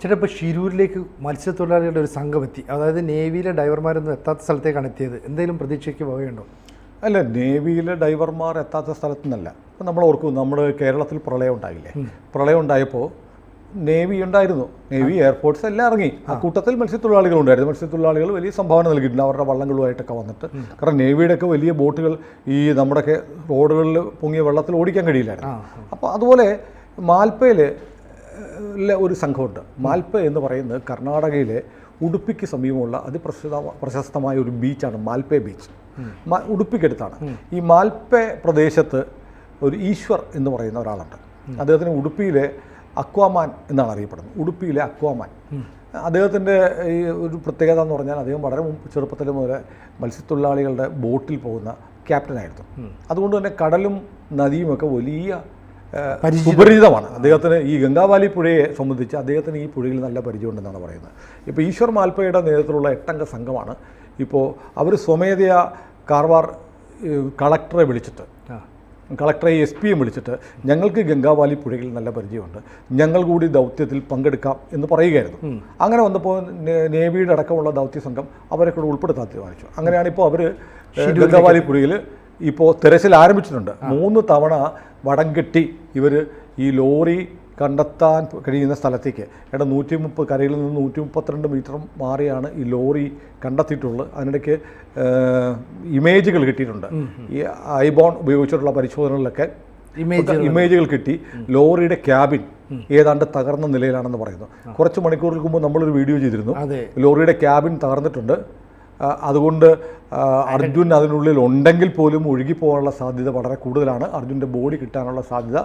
ചേട്ടാ, ഇപ്പോൾ ഷിരൂരിലേക്ക് മത്സ്യത്തൊഴിലാളികളുടെ ഒരു സംഘം എത്തി. അതായത് നേവിയിലെ ഡൈവർമാരൊന്നും എത്താത്ത സ്ഥലത്തേക്കാണ് എത്തിയത്. എന്തെങ്കിലും പ്രതീക്ഷയ്ക്ക് പോവുകയുണ്ടോ? അല്ല, നേവിയിലെ ഡൈവർമാർ എത്താത്ത സ്ഥലത്തു നിന്നല്ല. ഇപ്പം നമ്മൾ ഓർക്കും, നമ്മൾ കേരളത്തിൽ പ്രളയം ഉണ്ടായില്ലേ? പ്രളയം ഉണ്ടായപ്പോൾ നേവി ഉണ്ടായിരുന്നു, നേവി എയർഫോഴ്സ് എല്ലാം ഇറങ്ങി. ആ കൂട്ടത്തിൽ മത്സ്യത്തൊഴിലാളികളുണ്ടായിരുന്നു. മത്സ്യത്തൊഴിലാളികൾ വലിയ സംഭാവന നൽകിയിട്ടുണ്ട് അവരുടെ വള്ളങ്ങളുമായിട്ടൊക്കെ വന്നിട്ട്. കാരണം നേവിയുടെയൊക്കെ വലിയ ബോട്ടുകൾ ഈ നമ്മുടെയൊക്കെ റോഡുകളിൽ പൊങ്ങിയ വെള്ളത്തിൽ ഓടിക്കാൻ കഴിയില്ലായിരുന്നു. അപ്പോൾ അതുപോലെ മാൽപ്പയിൽ ഒരു സംഘമുണ്ട്. മാൽപ്പ എന്ന് പറയുന്നത് കർണാടകയിലെ ഉടുപ്പിക്ക് സമീപമുള്ള പ്രശസ്തമായ ഒരു ബീച്ചാണ് മാൽപ്പെ ബീച്ച്. ഉടുപ്പിക്കടുത്താണ്. ഈ മാൽപ്പെ പ്രദേശത്ത് ഒരു ഈശ്വർ എന്ന് പറയുന്ന ഒരാളുണ്ട്. അദ്ദേഹത്തിന് ഉടുപ്പിയിലെ അക്വാമാൻ എന്നാണ് അറിയപ്പെടുന്നത്. ഉടുപ്പിയിലെ അക്വാമാൻ. അദ്ദേഹത്തിൻ്റെ ഈ ഒരു പ്രത്യേകത എന്ന് പറഞ്ഞാൽ അദ്ദേഹം വളരെ ചെറുപ്പത്തിൽ മുതൽ മത്സ്യത്തൊഴിലാളികളുടെ ബോട്ടിൽ പോകുന്ന ക്യാപ്റ്റനായിരുന്നു. അതുകൊണ്ട് തന്നെ കടലും നദിയുമൊക്കെ വലിയ സുപരിചിതമാണ് അദ്ദേഹത്തിന്. ഈ ഗംഗാവാലി പുഴയെ സംബന്ധിച്ച് അദ്ദേഹത്തിന് ഈ പുഴയിൽ നല്ല പരിചയമുണ്ടെന്നാണ് പറയുന്നത്. ഇപ്പോൾ ഈശ്വർ മാൽപ്പയുടെ നേതൃത്വത്തിലുള്ള 8 അംഗ സംഘമാണ്. ഇപ്പോൾ അവർ സ്വമേധയാ കാർവാർ കളക്ടറെ വിളിച്ചിട്ട്, കളക്ടറെ SP വിളിച്ചിട്ട്, ഞങ്ങൾക്ക് ഗംഗാവാലി പുഴയിൽ നല്ല പരിചയമുണ്ട്, ഞങ്ങൾ കൂടി ദൗത്യത്തിൽ പങ്കെടുക്കാം എന്ന് പറയുകയായിരുന്നു. അങ്ങനെ വന്നപ്പോൾ നേവിയുടെ അടക്കമുള്ള ദൗത്യ സംഘം അവരെ കൂടെ ഉൾപ്പെടുത്താൻ തീരുമാനിച്ചു. അങ്ങനെയാണ് ഇപ്പോൾ അവർ ഗംഗാവാലി പുഴയിൽ ഇപ്പോൾ തിരച്ചിൽ ആരംഭിച്ചിട്ടുണ്ട്. 3 തവണ വടം കെട്ടി ഇവർ ഈ ലോറി കണ്ടെത്താൻ കഴിയുന്ന സ്ഥലത്തേക്ക് 130 കരയിൽ നിന്ന് 132 മീറ്റർ മാറിയാണ് ഈ ലോറി കണ്ടെത്തിയിട്ടുള്ളത്. അതിനിടയ്ക്ക് ഇമേജുകൾ കിട്ടിയിട്ടുണ്ട്. ഈ ഐബോൺ ഉപയോഗിച്ചിട്ടുള്ള പരിശോധനകളിലൊക്കെ ഇമേജുകൾ കിട്ടി. ലോറിയുടെ ക്യാബിൻ ഏതാണ്ട് തകർന്ന നിലയിലാണെന്ന് പറയുന്നു. കുറച്ച് മണിക്കൂറുകൾക്ക് മുമ്പ് നമ്മളൊരു വീഡിയോ ചെയ്തിരുന്നു. ലോറിയുടെ ക്യാബിൻ തകർന്നിട്ടുണ്ട്. അതുകൊണ്ട് അർജുൻ അതിനുള്ളിൽ ഉണ്ടെങ്കിൽ പോലും ഒഴുകിപ്പോകാനുള്ള സാധ്യത വളരെ കൂടുതലാണ്. അർജുൻ്റെ ബോഡി കിട്ടാനുള്ള സാധ്യത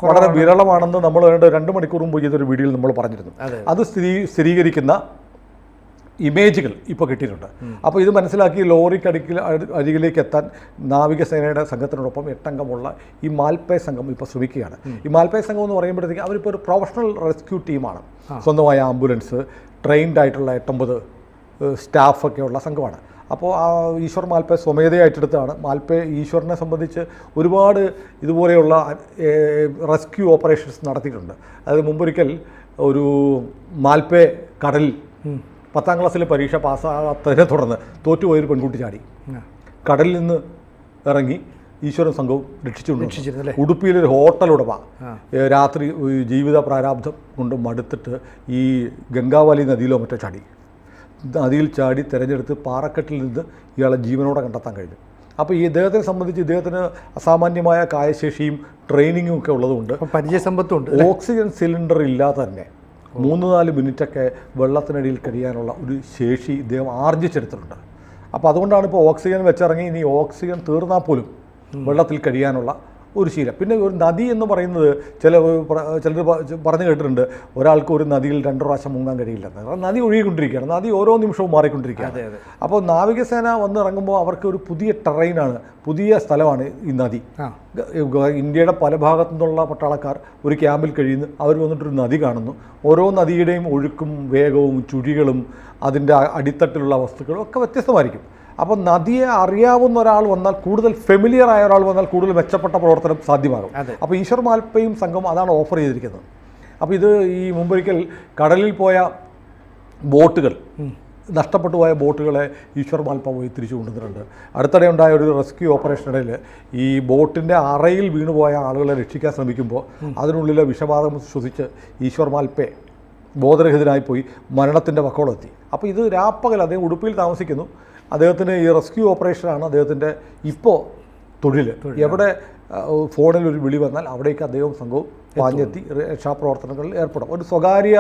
വളരെ വിരളമാണെന്ന് നമ്മൾ 2 മണിക്കൂർ മുമ്പ് ചെയ്തൊരു വീഡിയോയിൽ നമ്മൾ പറഞ്ഞിരുന്നു. അത് സ്ഥിരീകരിക്കുന്ന ഇമേജുകൾ ഇപ്പോൾ കിട്ടിയിട്ടുണ്ട്. അപ്പോൾ ഇത് മനസ്സിലാക്കി അരികിലേക്ക് എത്താൻ നാവികസേനയുടെ സംഘത്തിനോടൊപ്പം 8 അംഗമുള്ള ഈ മാൽപ്പെ സംഘം ഇപ്പോൾ ശ്രമിക്കുകയാണ്. ഈ മാൽപ്പെ സംഘം എന്ന് പറയുമ്പോഴത്തേക്ക് അവരിപ്പോൾ ഒരു പ്രൊഫഷണൽ റെസ്ക്യൂ ടീമാണ്. സ്വന്തമായ ആംബുലൻസ്, ട്രെയിൻഡ് ആയിട്ടുള്ള 8-9 സ്റ്റാഫൊക്കെയുള്ള സംഘമാണ്. അപ്പോൾ ആ ഈശ്വർ മാൽപ്പെ സ്വമേധയായിട്ടെടുത്താണ്. മാൽപ്പെ ഈശ്വറിനെ സംബന്ധിച്ച് ഒരുപാട് ഇതുപോലെയുള്ള റെസ്ക്യൂ ഓപ്പറേഷൻസ് നടത്തിയിട്ടുണ്ട്. അതായത് മുമ്പൊരിക്കൽ ഒരു മാൽപ്പെ കടലിൽ 10ാം ക്ലാസ്സിലെ പരീക്ഷ പാസ്സാകാത്തതിനെ തുടർന്ന് തോറ്റുപോയൊരു പെൺകുട്ടി ചാടി കടലിൽ നിന്ന് ഇറങ്ങി ഈശ്വരൻ സംഘവും രക്ഷിച്ചിട്ടുണ്ട്. ഉടുപ്പിയിലൊരു ഹോട്ടൽ ഉടമ രാത്രി ജീവിത പ്രാരാബ്ധം കൊണ്ട് മടുത്തിട്ട് ഈ ഗംഗാവാലി നദിയിലോ മറ്റോ ചാടി. നദിയിൽ ചാടി തിരഞ്ഞെടുത്ത് പാറക്കെട്ടിൽ നിന്ന് ഇയാളെ ജീവനോടെ കണ്ടെത്താൻ കഴിഞ്ഞു. അപ്പോൾ ഈ ഇദ്ദേഹത്തെ സംബന്ധിച്ച് ഇദ്ദേഹത്തിന് അസാമാന്യമായ കായശേഷിയും ട്രെയിനിങ്ങും ഒക്കെ ഉള്ളതുകൊണ്ട് പരിചയസമ്പത്തുണ്ട്. ഓക്സിജൻ സിലിണ്ടർ ഇല്ലാതെ തന്നെ 3-4 മിനിറ്റൊക്കെ വെള്ളത്തിനടിയിൽ കഴിയാനുള്ള ഒരു ശേഷി ഇദ്ദേഹം ആർജിച്ചെടുത്തിട്ടുണ്ട്. അപ്പോൾ അതുകൊണ്ടാണ് ഇപ്പോൾ ഓക്സിജൻ വെച്ചിറങ്ങി ഇനി ഓക്സിജൻ തീർന്നാൽ പോലും വെള്ളത്തിൽ കഴിയാനുള്ള ഒരു ശീലം. പിന്നെ ഒരു നദി എന്ന് പറയുന്നത് ചിലർ പറഞ്ഞു കേട്ടിട്ടുണ്ട്, ഒരാൾക്ക് ഒരു നദിയിൽ 2 പ്രാവശ്യം മുങ്ങാൻ കഴിയില്ലെന്ന്. കാരണം നദി ഒഴുകിക്കൊണ്ടിരിക്കുകയാണ്, നദി ഓരോ നിമിഷവും മാറിക്കൊണ്ടിരിക്കുകയാണ്. അപ്പോൾ നാവികസേന വന്നിറങ്ങുമ്പോൾ അവർക്ക് ഒരു പുതിയ ടെറൈനാണ്, പുതിയ സ്ഥലമാണ് ഈ നദി. ഇന്ത്യയുടെ പല ഭാഗത്തു നിന്നുള്ള പട്ടാളക്കാർ ഒരു ക്യാമ്പിൽ കഴിയുന്നു, അവർ വന്നിട്ടൊരു നദി കാണുന്നു. ഓരോ നദിയുടെയും ഒഴുക്കും വേഗവും ചുഴികളും അതിൻ്റെ അടിത്തട്ടിലുള്ള വസ്തുക്കളും ഒക്കെ വ്യത്യസ്തമായിരിക്കും. അപ്പോൾ നദിയെ അറിയാവുന്ന ഒരാൾ വന്നാൽ, കൂടുതൽ ഫെമിലിയർ ആയ ഒരാൾ വന്നാൽ കൂടുതൽ മെച്ചപ്പെട്ട പ്രവർത്തനം സാധ്യമാകും. അപ്പോൾ ഈശ്വർ മാൽപ്പയും സംഘം അതാണ് ഓഫർ ചെയ്തിരിക്കുന്നത്. അപ്പോൾ ഇത് ഈ മുമ്പൊരിക്കൽ കടലിൽ പോയ ബോട്ടുകൾ, നഷ്ടപ്പെട്ടു പോയ ബോട്ടുകളെ ഈശ്വർ മാൽപ്പ പോയി തിരിച്ചു കൊണ്ടുവന്നിട്ടുണ്ട്. അടുത്തിടെ ഉണ്ടായ ഒരു റെസ്ക്യൂ ഓപ്പറേഷനിടയിൽ ഈ ബോട്ടിൻ്റെ അറയിൽ വീണുപോയ ആളുകളെ രക്ഷിക്കാൻ ശ്രമിക്കുമ്പോൾ അതിനുള്ളിലെ വിഷവാതകം ശ്വസിച്ച് ഈശ്വർ മാൽപ്പെ ബോധരഹിതനായി പോയി മരണത്തിൻ്റെ വക്കോളെത്തി. അപ്പോൾ ഇത് രാപ്പകൽ അദ്ദേഹം ഉടുപ്പിയിൽ താമസിക്കുന്നു. അദ്ദേഹത്തിന് ഈ റെസ്ക്യൂ ഓപ്പറേഷനാണ് അദ്ദേഹത്തിൻ്റെ ഇപ്പോൾ തൊഴിൽ. എവിടെ ഫോണിൽ ഒരു വിളി വന്നാൽ അവിടേക്ക് അദ്ദേഹവും സംഘവും പാഞ്ഞെത്തി രക്ഷാപ്രവർത്തനങ്ങളിൽ ഏർപ്പെടും. ഒരു സ്വകാര്യ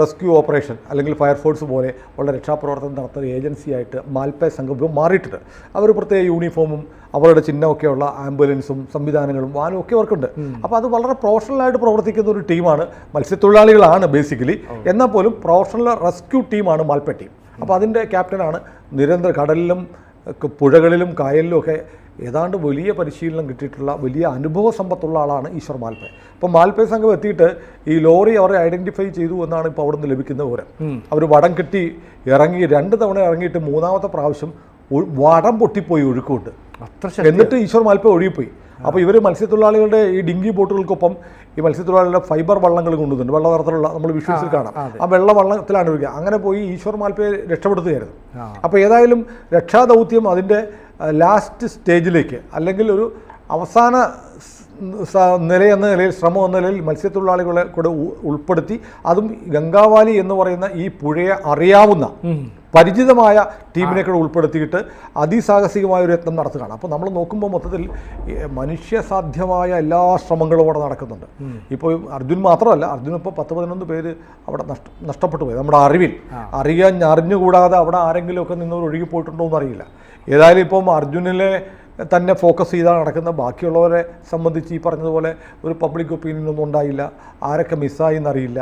റെസ്ക്യൂ ഓപ്പറേഷൻ അല്ലെങ്കിൽ ഫയർഫോഴ്സ് പോലെ ഉള്ള രക്ഷാപ്രവർത്തനം നടത്തുന്ന ഏജൻസിയായിട്ട് മാൽപ്പെ സംഘം മാറിയിട്ടുണ്ട്. അവർ പ്രത്യേക യൂണിഫോമും അവരുടെ ചിഹ്നമൊക്കെയുള്ള ആംബുലൻസും സംവിധാനങ്ങളും വാനും ഒക്കെ അവർക്കുണ്ട്. അപ്പോൾ അത് വളരെ പ്രൊഫഷണലായിട്ട് പ്രവർത്തിക്കുന്ന ഒരു ടീമാണ്. മത്സ്യത്തൊഴിലാളികളാണ് ബേസിക്കലി, എന്നാൽ പോലും പ്രൊഫഷണൽ റെസ്ക്യൂ ടീമാണ് മാൽപ്പെ ടീം. അപ്പോൾ അതിൻ്റെ ക്യാപ്റ്റനാണ്. നിരന്തരം കടലിലും പുഴകളിലും കായലിലും ഒക്കെ ഏതാണ്ട് വലിയ പരിശീലനം കിട്ടിയിട്ടുള്ള വലിയ അനുഭവ സമ്പത്തുള്ള ആളാണ് ഈശ്വർ മാൽപ്പെ. അപ്പോൾ മാൽപ്പെ സംഘം എത്തിയിട്ട് ഈ ലോറി അവരെ ഐഡൻറ്റിഫൈ ചെയ്തു എന്നാണ് ഇപ്പോൾ അവിടെ നിന്ന് ലഭിക്കുന്ന വിവരം. അവർ വടം കെട്ടി ഇറങ്ങി 2 തവണ ഇറങ്ങിയിട്ട് 3ാമത്തെ പ്രാവശ്യം വടം പൊട്ടിപ്പോയി ഒഴുക്കുകൊണ്ട്. എന്നിട്ട് ഈശ്വർ മാൽപ്പെ ഒഴുകിപ്പോയി. അപ്പോൾ ഇവർ മത്സ്യത്തൊഴിലാളികളുടെ ഈ ഡിങ്കി ബോട്ടുകൾക്കൊപ്പം ഈ മത്സ്യത്തൊഴിലാളികളുടെ ഫൈബർ വള്ളങ്ങൾ കൊണ്ടുവന്നിട്ടുണ്ട്, വെള്ള നിറത്തിലുള്ള നമ്മൾ വിഷ്വൽസിൽ കാണാം. ആ വെള്ള വള്ളത്തിലാണ് ഒഴുകുക. അങ്ങനെ പോയി ഈശ്വർ മാൽപ്പയെ രക്ഷപ്പെടുത്തുകയായിരുന്നു. അപ്പോൾ ഏതായാലും രക്ഷാദൗത്യം അതിൻ്റെ ലാസ്റ്റ് സ്റ്റേജിലേക്ക്, അല്ലെങ്കിൽ ഒരു അവസാന നിലയെന്ന നിലയിൽ, ശ്രമം എന്ന നിലയിൽ മത്സ്യത്തൊഴിലാളികളെ കൂടെ ഉൾപ്പെടുത്തി, അതും ഗംഗാവാലി എന്ന് പറയുന്ന ഈ പുഴയെ അറിയാവുന്ന പരിചിതമായ ടീമിനെ കൂടെ ഉൾപ്പെടുത്തിയിട്ട് അതിസാഹസികമായ ഒരു യത്നം നടത്തുകയാണ്. അപ്പോൾ നമ്മൾ നോക്കുമ്പോൾ മൊത്തത്തിൽ മനുഷ്യസാധ്യമായ എല്ലാ ശ്രമങ്ങളും അവിടെ നടക്കുന്നുണ്ട്. ഇപ്പോൾ അർജുൻ മാത്രമല്ല, അർജുൻ ഇപ്പോൾ 10-11 പേര് അവിടെ നഷ്ടപ്പെട്ടു പോയി. നമ്മുടെ അറിഞ്ഞുകൂടാതെ അവിടെ ആരെങ്കിലുമൊക്കെ നിന്നവർ ഒഴുകിപ്പോയിട്ടുണ്ടോ എന്നറിയില്ല. ഏതായാലും ഇപ്പം അർജുനിലെ തന്നെ ഫോക്കസ് ചെയ്താണ് നടക്കുന്ന. ബാക്കിയുള്ളവരെ സംബന്ധിച്ച് ഈ പറഞ്ഞതുപോലെ ഒരു പബ്ലിക് ഒപ്പീനിയൻ ഒന്നും ഉണ്ടായില്ല, ആരൊക്കെ മിസ്സായി എന്നറിയില്ല.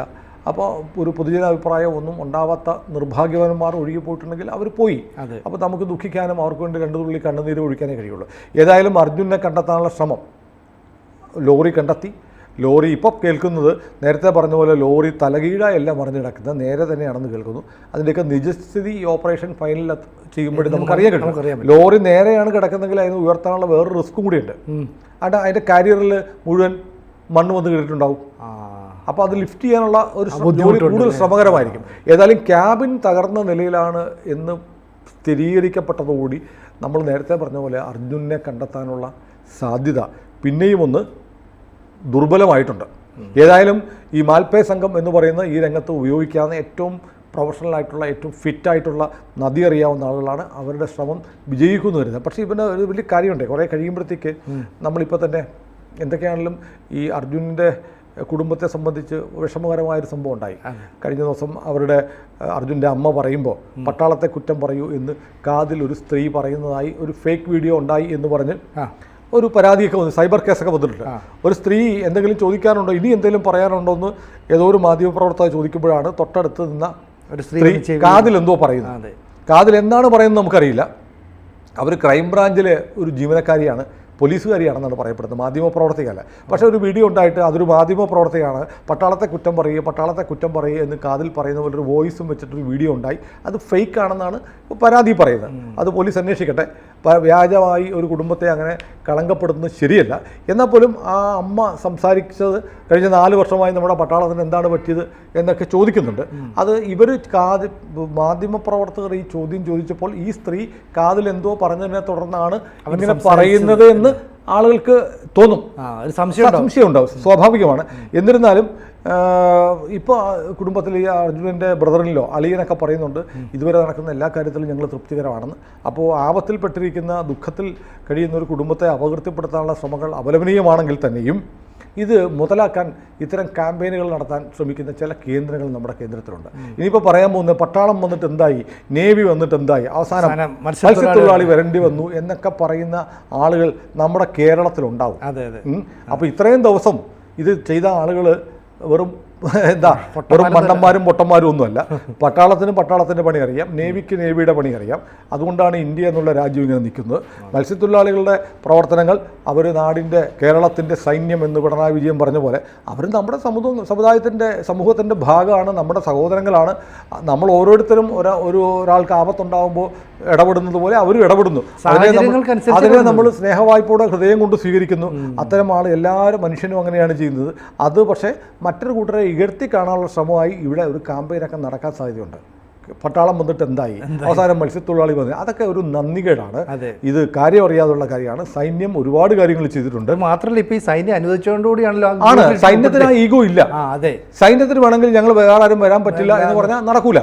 അപ്പോൾ ഒരു പൊതുജന അഭിപ്രായം ഒന്നും ഉണ്ടാവാത്ത നിർഭാഗ്യവാന്മാർ ഒഴുകിപ്പോയിട്ടുണ്ടെങ്കിൽ അവർ പോയി. അപ്പോൾ നമുക്ക് ദുഃഖിക്കാനും അവർക്ക് വേണ്ടി 2 തുള്ളി കണ്ണുനീര് ഒഴിക്കാനേ കഴിയുള്ളൂ. ഏതായാലും അർജുനെ കണ്ടെത്താനുള്ള ശ്രമം ലോറി കണ്ടെത്തി. ലോറി ഇപ്പോൾ കേൾക്കുന്നത് നേരത്തെ പറഞ്ഞ പോലെ ലോറി തലകീഴായല്ല മറിഞ്ഞു കിടക്കുന്നത്, നേരെ തന്നെയാണെന്ന് കേൾക്കുന്നു. അതിൻ്റെയൊക്കെ നിജസ്ഥിതി ഈ ഓപ്പറേഷൻ ഫൈനലിൽ ചെയ്യുമ്പോഴേ നമുക്കറിയാൻ കിട്ടും. ലോറി നേരെയാണ് കിടക്കുന്നെങ്കിൽ അതിന് ഉയർത്താനുള്ള വേറൊരു റിസ്ക്കും കൂടിയുണ്ട്. അതിൻ്റെ കാരിയറിൽ മുഴുവൻ മണ്ണ് വന്ന് കിട്ടിയിട്ടുണ്ടാവും. അപ്പോൾ അത് ലിഫ്റ്റ് ചെയ്യാനുള്ള ഒരു ജോലി കൂടുതൽ ശ്രമകരമായിരിക്കും. ഏതായാലും ക്യാബിൻ തകർന്ന നിലയിലാണ് എന്ന് സ്ഥിരീകരിക്കപ്പെട്ടതോടുകൂടി നമ്മൾ നേരത്തെ പറഞ്ഞ പോലെ അർജുനെ കണ്ടെത്താനുള്ള സാധ്യത പിന്നെയും ഒന്ന് ദുർബലമായിട്ടുണ്ട്. ഏതായാലും ഈ മാൽപ്പേ സംഘം എന്ന് പറയുന്ന ഈ രംഗത്ത് ഉപയോഗിക്കാവുന്ന ഏറ്റവും പ്രൊഫഷണലായിട്ടുള്ള, ഏറ്റവും ഫിറ്റായിട്ടുള്ള, നദി അറിയാവുന്ന ആളുകളാണ്. അവരുടെ ശ്രമം വിജയിക്കുമെന്ന് വരുന്നത്. പക്ഷേ ഇവന് ഒരു വലിയ കാര്യമുണ്ട്. കുറേ കഴിയുമ്പോഴത്തേക്ക് നമ്മളിപ്പോൾ തന്നെ എന്തൊക്കെയാണെങ്കിലും ഈ അർജുനൻ്റെ കുടുംബത്തെ സംബന്ധിച്ച് വിഷമകരമായൊരു സംഭവം ഉണ്ടായി. കഴിഞ്ഞ ദിവസം അവരുടെ അർജുൻ്റെ അമ്മ പറയുമ്പോൾ പട്ടാളത്തെ കുറ്റം പറയൂ എന്ന് കാതിൽ ഒരു സ്ത്രീ പറയുന്നതായി ഒരു ഫേക്ക് വീഡിയോ ഉണ്ടായി എന്ന് പറഞ്ഞ് ഒരു പരാതിയൊക്കെ വന്നു, സൈബർ കേസൊക്കെ വന്നിട്ടുണ്ട്. ഒരു സ്ത്രീ എന്തെങ്കിലും ചോദിക്കാനുണ്ടോ, ഇനി എന്തെങ്കിലും പറയാനുണ്ടോ എന്ന് ഏതോ ഒരു മാധ്യമപ്രവർത്തക ചോദിക്കുമ്പോഴാണ് തൊട്ടടുത്ത് നിന്ന ഒരു സ്ത്രീ കാതിലെന്തോ പറയുന്നത്. കാതിൽ എന്താണ് പറയുന്നത് നമുക്കറിയില്ല. അവർ ക്രൈംബ്രാഞ്ചിലെ ഒരു ജീവനക്കാരിയാണ്, പോലീസുകാരിയാണെന്നാണ് പറയപ്പെടുന്നത്, മാധ്യമപ്രവർത്തകയല്ല. പക്ഷേ ഒരു വീഡിയോ ഉണ്ടായിട്ട് അതൊരു മാധ്യമപ്രവർത്തകയാണ് പട്ടാളത്തെ കുറ്റം പറയുക എന്ന് കാതിൽ പറയുന്ന പോലെ ഒരു വോയിസും വെച്ചിട്ടൊരു വീഡിയോ ഉണ്ടായി. അത് ഫേക്ക് ആണെന്നാണ് പരാതി പറയുന്നത്. അത് പോലീസ് അന്വേഷിക്കട്ടെ. വ്യാജമായി ഒരു കുടുംബത്തെ അങ്ങനെ കളങ്കപ്പെടുത്തുന്നത് ശരിയല്ല. എന്നാൽ പോലും ആ അമ്മ സംസാരിച്ചത് കഴിഞ്ഞ 4 വർഷമായി നമ്മുടെ പട്ടാളത്തിന് എന്താണ് പറ്റിയത് എന്നൊക്കെ ചോദിക്കുന്നുണ്ട്. അത് ഇവർ മാധ്യമപ്രവർത്തകർ ഈ ചോദ്യം ചോദിച്ചപ്പോൾ ഈ സ്ത്രീ കാതിൽ എന്തോ പറഞ്ഞതിനെ തുടർന്നാണ് ഇങ്ങനെ പറയുന്നത് എന്ന് ആളുകൾക്ക് തോന്നും, സംശയമുണ്ടാവും, സ്വാഭാവികമാണ്. എന്നിരുന്നാലും ഇപ്പോൾ കുടുംബത്തിൽ ഈ അർജുനൻ്റെ ബ്രദറിനിലോ അളിയനൊക്കെ പറയുന്നുണ്ട് ഇതുവരെ നടക്കുന്ന എല്ലാ കാര്യത്തിലും ഞങ്ങൾ തൃപ്തികരമാണെന്ന്. അപ്പോൾ ആപത്തിൽപ്പെട്ടിരിക്കുന്ന, ദുഃഖത്തിൽ കഴിയുന്ന ഒരു കുടുംബത്തെ അപകീർത്തിപ്പെടുത്താനുള്ള ശ്രമങ്ങൾ അപലപനീയമാണെങ്കിൽ തന്നെയും ഇത് മുതലാക്കാൻ ഇത്തരം ക്യാമ്പയിനുകൾ നടത്താൻ ശ്രമിക്കുന്ന ചില കേന്ദ്രങ്ങൾ നമ്മുടെ കേന്ദ്രത്തിലുണ്ട്. ഇനിയിപ്പോൾ പറയാൻ പോകുന്നത് പട്ടാളം വന്നിട്ട് എന്തായി, നേവി വന്നിട്ട് എന്തായി, അവസാനം മത്സ്യത്തൊഴിലാളി വരേണ്ടി വന്നു എന്നൊക്കെ പറയുന്ന ആളുകൾ നമ്മുടെ കേരളത്തിലുണ്ടാവും. അപ്പോൾ ഇത്രയും ദിവസം ഇത് ചെയ്ത ആളുകൾ വെറും മണ്ടന്മാരും പൊട്ടന്മാരും ഒന്നുമല്ല. പട്ടാളത്തിൻ്റെ പണി അറിയാം, നേവിക്ക് നേവിയുടെ പണി അറിയാം. അതുകൊണ്ടാണ് ഇന്ത്യ എന്നുള്ള രാജ്യം ഇങ്ങനെ നിൽക്കുന്നത്. മത്സ്യത്തൊഴിലാളികളുടെ പ്രവർത്തനങ്ങൾ അവർ നാടിൻ്റെ, കേരളത്തിൻ്റെ സൈന്യം എന്ന് പിണറായി വിജയൻ പറഞ്ഞ പോലെ അവർ നമ്മുടെ സമൂഹത്തിൻ്റെ ഭാഗമാണ്, നമ്മുടെ സഹോദരങ്ങളാണ്. നമ്മൾ ഓരോരുത്തരും ഒരാൾക്ക് ആപത്തുണ്ടാകുമ്പോൾ ഇടപെടുന്നത് പോലെ അവരും ഇടപെടുന്നു. അതിനെ നമ്മൾ സ്നേഹവായ്പോടെ ഹൃദയം കൊണ്ട് സ്വീകരിക്കുന്നു. അത്തരം ആൾ എല്ലാവരും മനുഷ്യനും അങ്ങനെയാണ് ചെയ്യുന്നത്. അത് പക്ഷേ മറ്റൊരു കൂട്ടരെ ഇകഴ്ത്തി കാണാനുള്ള ശ്രമമായി ഇവിടെ ഒരു ക്യാമ്പയിനൊക്കെ നടക്കാൻ സാധ്യതയുണ്ട്. പട്ടാളം വന്നിട്ട് എന്തായി, അവസാനം മത്സ്യത്തൊഴിലാളി വന്നു, അതൊക്കെ ഒരു നന്ദികേടാണ്. ഇത് കാര്യം അറിയാതുള്ള കാര്യമാണ്. സൈന്യം ഒരുപാട് കാര്യങ്ങൾ ചെയ്തിട്ടുണ്ട്. മാത്രമല്ല ഇപ്പോൾ ഈ സൈന്യം അനുവദിച്ചുകൊണ്ടുകൂടിയാണല്ലോ ആണ്. സൈന്യത്തിന് ആ ഈഗോ ഇല്ല. സൈന്യത്തിന് വേണമെങ്കിൽ ഞങ്ങൾ വേറെ ആരും വരാൻ പറ്റില്ല എന്ന് പറഞ്ഞാൽ നടക്കൂല.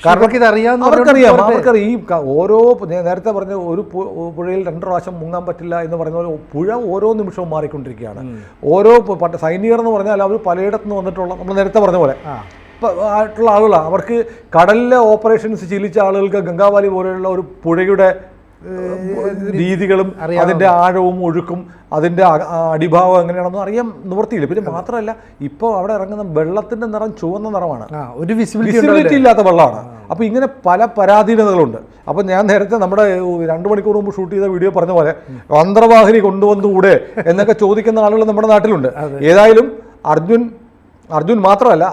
കാരണം അവർക്കറിയാം ഈ ഓരോ, നേരത്തെ പറഞ്ഞ ഒരു പുഴയിൽ 2 പ്രാവശ്യം മുങ്ങാൻ പറ്റില്ല എന്ന് പറയുന്ന പോലെ പുഴ ഓരോ നിമിഷവും മാറിക്കൊണ്ടിരിക്കുകയാണ്. ഓരോ സൈനികർ എന്ന് പറഞ്ഞാൽ അവർ പലയിടത്തു നിന്ന് വന്നിട്ടുള്ള, നമ്മൾ നേരത്തെ പറഞ്ഞ പോലെ ആയിട്ടുള്ള ആളുകളാണ്. അവർക്ക് കടലിലെ ഓപ്പറേഷൻസ് ശീലിച്ച ആളുകൾക്ക് ഗംഗാവാലി പോലെയുള്ള ഒരു പുഴയുടെ രീതികളും അതിൻ്റെ ആഴവും ഒഴുക്കും അതിൻ്റെ അടിഭാവം എങ്ങനെയാണെന്നും അറിയാൻ നിവൃത്തിയില്ല. പിന്നെ മാത്രമല്ല ഇപ്പോൾ അവിടെ ഇറങ്ങുന്ന വെള്ളത്തിൻ്റെ നിറം ചുവന്ന നിറമാണ്, ഒരു വിസിബിലിറ്റി ഇല്ലാത്ത വെള്ളമാണ്. അപ്പോൾ ഇങ്ങനെ പല പരാധീനതകളുണ്ട്. അപ്പോൾ ഞാൻ നേരത്തെ നമ്മുടെ 2 മണിക്കൂർ മുമ്പ് ഷൂട്ട് ചെയ്ത വീഡിയോ പറഞ്ഞ പോലെ അന്തർവാഹിനി കൊണ്ടുവന്നുകൂടെ എന്നൊക്കെ ചോദിക്കുന്ന ആളുകൾ നമ്മുടെ നാട്ടിലുണ്ട്. ഏതായാലും അർജുൻ മാത്രമല്ല,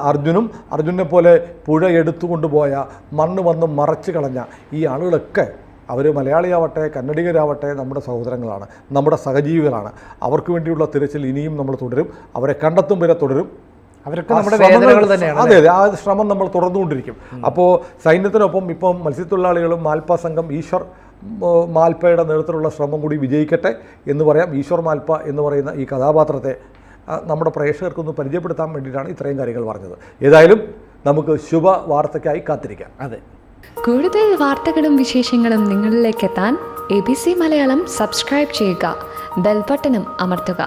അർജുനെ പോലെ പുഴ എടുത്തുകൊണ്ടുപോയ, മണ്ണ് വന്ന് മറച്ചു കളഞ്ഞ ഈ ആളുകളൊക്കെ അവർ മലയാളിയാവട്ടെ കന്നഡിഗരാവട്ടെ നമ്മുടെ സഹോദരങ്ങളാണ്, നമ്മുടെ സഹജീവികളാണ്. അവർക്ക് വേണ്ടിയുള്ള തിരച്ചിൽ ഇനിയും നമ്മൾ തുടരും, അവരെ കണ്ടെത്തും വരെ തുടരും. അവരൊക്കെ നമ്മുടെ വേദനകൾ തന്നെയാണ്. അതെ അതെ, ആ ശ്രമം നമ്മൾ തുടർന്നുകൊണ്ടിരിക്കും. അപ്പോൾ സൈന്യത്തിനൊപ്പം ഇപ്പം മത്സ്യത്തൊഴിലാളികളും മാൽപ്പ സംഘം ഈശ്വർ മാൽപ്പയുടെ നേതൃത്വത്തിലുള്ള ശ്രമം കൂടി വിജയിക്കട്ടെ എന്ന് പറയാം. ഈശ്വർ മാൽപ്പ എന്ന് പറയുന്ന ഈ കഥാപാത്രത്തെ നമ്മുടെ പ്രേക്ഷകർക്കൊന്ന് പരിചയപ്പെടുത്താൻ വേണ്ടിയിട്ടാണ് ഇത്രയും കാര്യങ്ങൾ പറഞ്ഞത്. ഏതായാലും നമുക്ക് ശുഭ വാർത്തയ്ക്കായി കാത്തിരിക്കാം. അതെ, കൂടുതൽ വാർത്തകളും വിശേഷങ്ങളും നിങ്ങളിലേക്ക് എത്താൻ ABC മലയാളം സബ്സ്ക്രൈബ് ചെയ്യുക, ബെൽ ബട്ടണും അമർത്തുക.